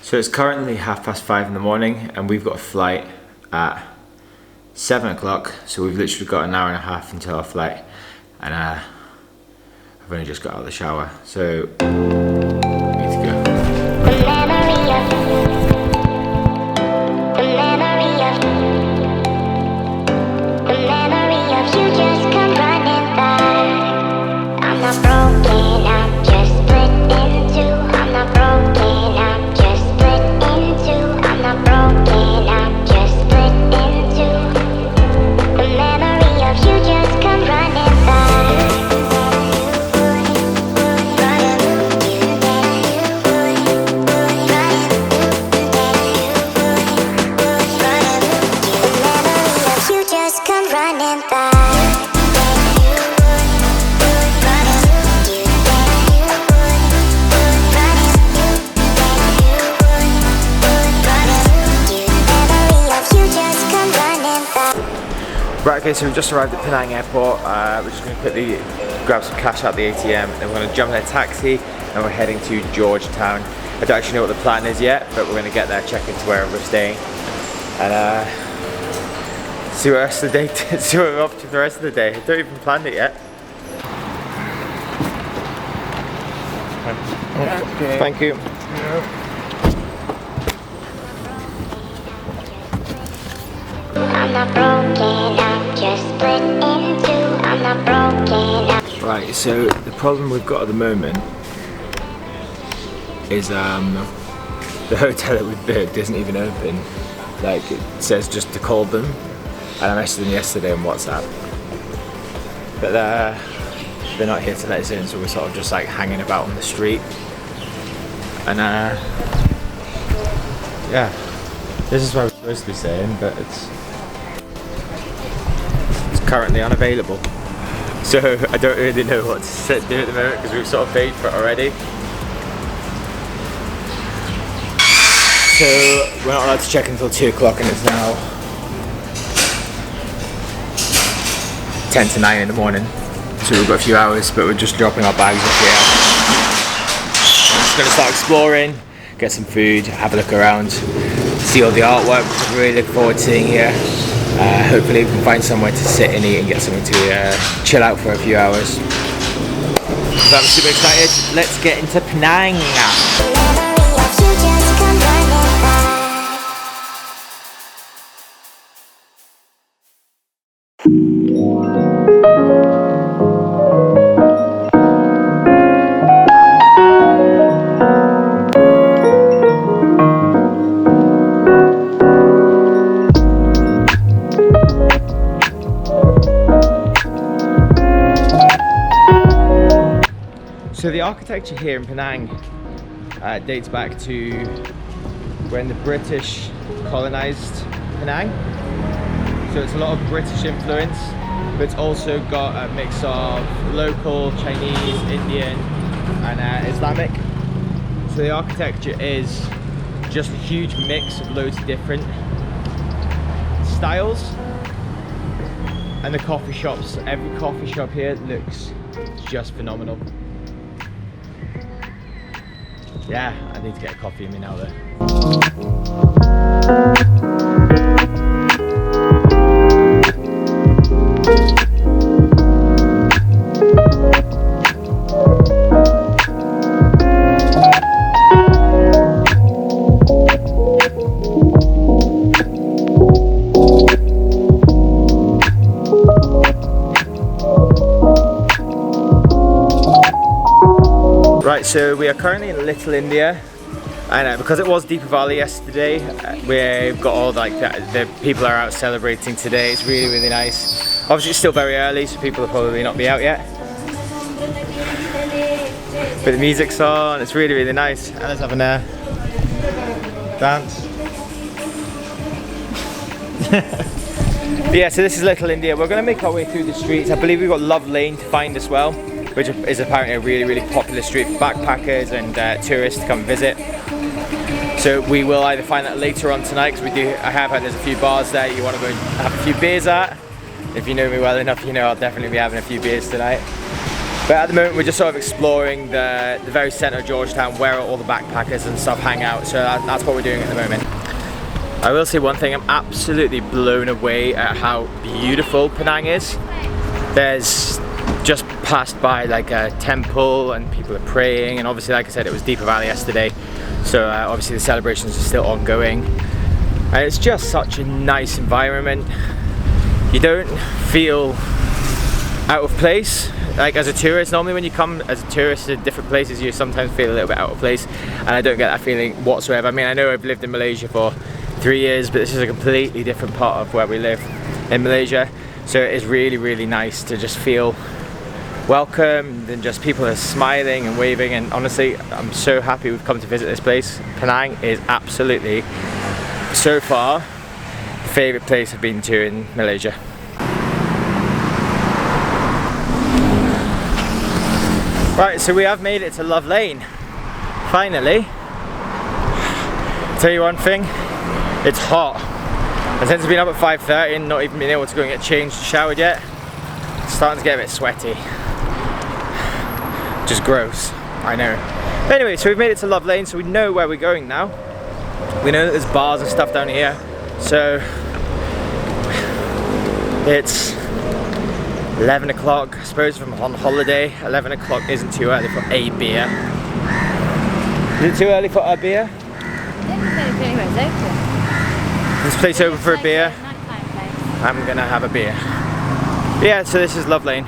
So it's currently 5:30 in the morning and we've got a flight at 7 o'clock. So we've literally got an hour and a half until our flight. And I've only just got out of the shower. So we need to go. Right, okay, so we've just arrived at Penang Airport. We're just going to quickly grab some cash out the ATM, and we're going to jump in a taxi, and we're heading to Georgetown. I don't actually know what the plan is yet, but we're going to get there, check into where we're staying, and see what the rest of the day, see what we're up to for the rest of the day. I don't even plan it yet. Okay. Thank you. Yeah. I'm not broken, I'm just split in two. I'm not broken. Right, so the problem we've got at the moment is the hotel that we've booked isn't even open. Like, it says just to call them, and I messaged them yesterday on WhatsApp, but they're not here to let us in, so we're sort of just like hanging about on the street. And yeah, this is where we're supposed to be staying, but it's currently unavailable. So I don't really know what to do at the moment because we've sort of paid for it already. So we're not allowed to check until 2 o'clock, and it's now 10 to 9 in the morning. So we've got a few hours, but we're just dropping our bags off here. We're just going to start exploring, get some food, have a look around, see all the artwork, which I'm really looking forward to seeing here. Hopefully we can find somewhere to sit and eat and get something to chill out for a few hours. So I'm super excited. Let's get into Penang. So the architecture here in Penang dates back to when the British colonized Penang. So it's a lot of British influence, but it's also got a mix of local, Chinese, Indian, and Islamic. So the architecture is just a huge mix of loads of different styles. And the coffee shops, every coffee shop here looks just phenomenal. Yeah, I need to get a coffee in me now though. Right, so we are currently in Little India, and because it was Deepavali yesterday, we've got all like the people are out celebrating today. It's really, really nice. Obviously it's still very early, so people will probably not be out yet. But the music's on, it's really, really nice. Anna's having a dance. But yeah, so this is Little India. We're going to make our way through the streets. I believe we've got Love Lane to find as well, which is apparently a really, really popular street for backpackers and tourists to come visit. So we will either find that later on tonight, because I have heard there's a few bars there you want to go and have a few beers at. If you know me well enough, you know I'll definitely be having a few beers tonight. But at the moment we're just sort of exploring the very centre of Georgetown, where all the backpackers and stuff hang out, so that's what we're doing at the moment. I will say one thing, I'm absolutely blown away at how beautiful Penang is. There's just passed by like a temple and people are praying, and obviously, like I said, it was Deepavali yesterday, so obviously the celebrations are still ongoing, and it's just such a nice environment. You don't feel out of place like as a tourist. Normally when you come as a tourist to different places, you sometimes feel a little bit out of place, and I don't get that feeling whatsoever. I mean, I know I've lived in Malaysia for 3 years, but this is a completely different part of where we live in Malaysia, so it is really, really nice to just feel welcomed, and just people are smiling and waving, and honestly I'm so happy we've come to visit this place. Penang is absolutely, so far, the favourite place I've been to in Malaysia. Right, so we have made it to Love Lane, finally. Tell you one thing, it's hot. And since I've been up at 5:30 and not even been able to go and get changed and showered yet, it's starting to get a bit sweaty. Just gross, I know. But anyway, so we've made it to Love Lane, so we know where we're going now. We know that there's bars and stuff down here, so it's 11 o'clock. I suppose if I'm on holiday, 11 o'clock isn't too early for a beer. Is it too early for a beer? This place open for a beer? I'm gonna have a beer. But yeah, so this is Love Lane.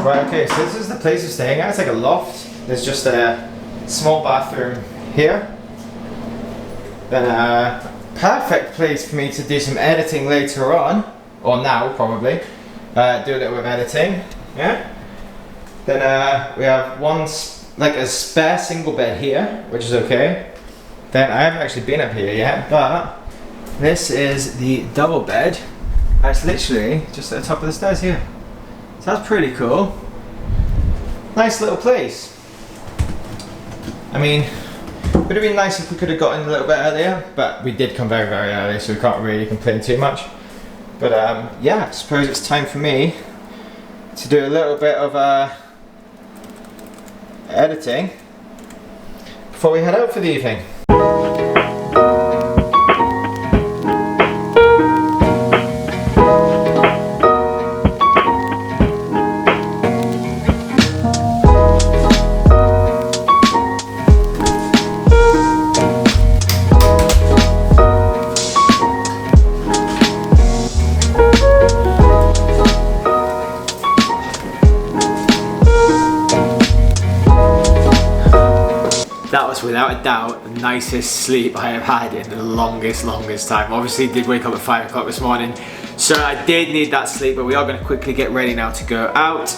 Right, okay, so this is the place we're staying at. It's like a loft. There's just a small bathroom here. Then a perfect place for me to do some editing later on, or now probably. Do a little bit of editing, yeah. Then we have like a spare single bed here, which is okay. Then I haven't actually been up here yet, but this is the double bed. It's literally just at the top of the stairs here. So that's pretty cool. Nice little place. I mean, would have been nice if we could have gotten a little bit earlier, but we did come very, very early, so we can't really complain too much. But yeah, I suppose it's time for me to do a little bit of editing before we head out for the evening. That was without a doubt the nicest sleep I have had in the longest time. Obviously did wake up at 5 o'clock this morning, so I did need that sleep, but we are going to quickly get ready now to go out.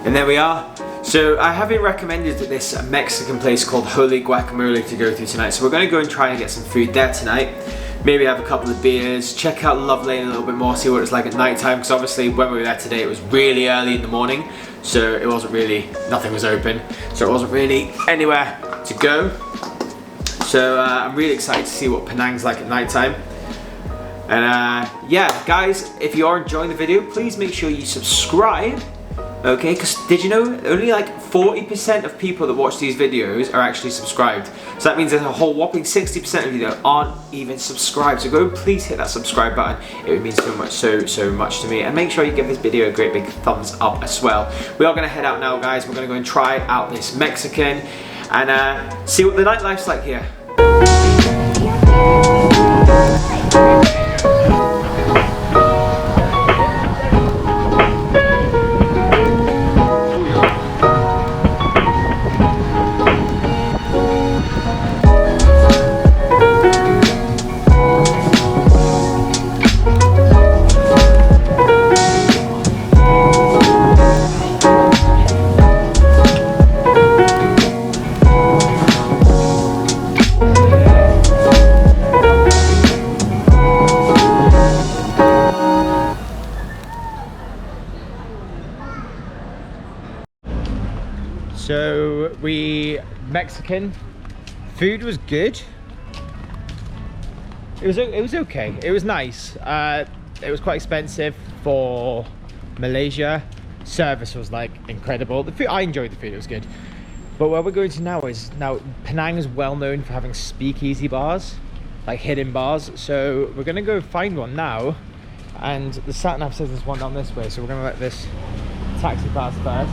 And there we are. So I have been recommended this Mexican place called Holy Guacamole to go to tonight, so we're going to go and try and get some food there tonight. Maybe have a couple of beers, check out Love Lane a little bit more, see what it's like at night time, because obviously when we were there today it was really early in the morning, so it wasn't really, nothing was open, so it wasn't really anywhere to go. So I'm really excited to see what Penang's like at night time. And yeah, guys, if you are enjoying the video, please make sure you subscribe. Okay, because did you know only like 40% of people that watch these videos are actually subscribed? So that means there's a whole whopping 60% of you that aren't even subscribed. So go please hit that subscribe button. It would mean so much to me. And make sure you give this video a great big thumbs up as well. We are going to head out now, guys. We're going to go and try out this Mexican and see what the nightlife's like here. So Mexican food was good. It was okay. It was nice. it was quite expensive for Malaysia. Service was like incredible. The food, I enjoyed the food, it was good. But where we're going to now is, Penang is well known for having speakeasy bars, like hidden bars. So we're gonna go find one now, and the sat nav says there's one down this way. So we're gonna let this taxi pass first,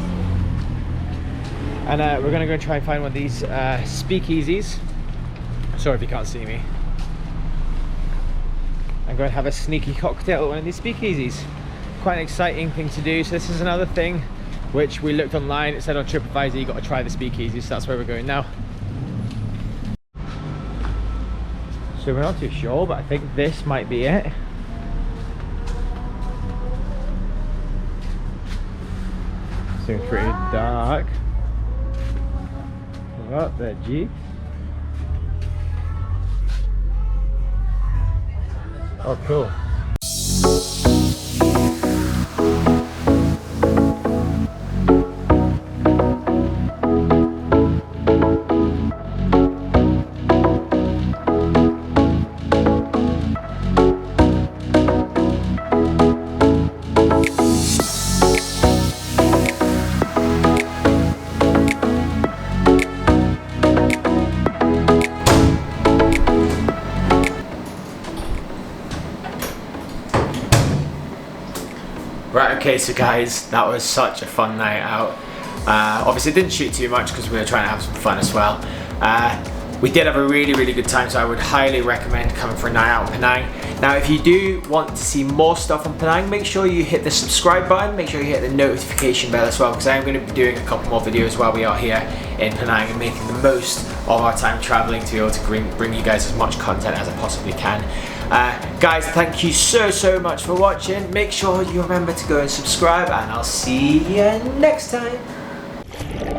and we're gonna go try and find one of these speakeasies. Sorry if you can't see me. And go and have a sneaky cocktail at one of these speakeasies. Quite an exciting thing to do. So this is another thing which we looked online. It said on TripAdvisor you got to try the speakeasy, so that's where we're going now. So we're not too sure, but I think this might be it. Seems pretty dark. What the G? Oh, cool. Right, okay, so guys, that was such a fun night out. Obviously didn't shoot too much because we were trying to have some fun as well. We did have a really good time, so I would highly recommend coming for a night out in Penang. Now, if you do want to see more stuff on Penang, make sure you hit the subscribe button, make sure you hit the notification bell as well, because I am going to be doing a couple more videos while we are here in Penang and making the most of our time traveling to be able to bring you guys as much content as I possibly can. Guys, thank you so much for watching. Make sure you remember to go and subscribe, and I'll see you next time.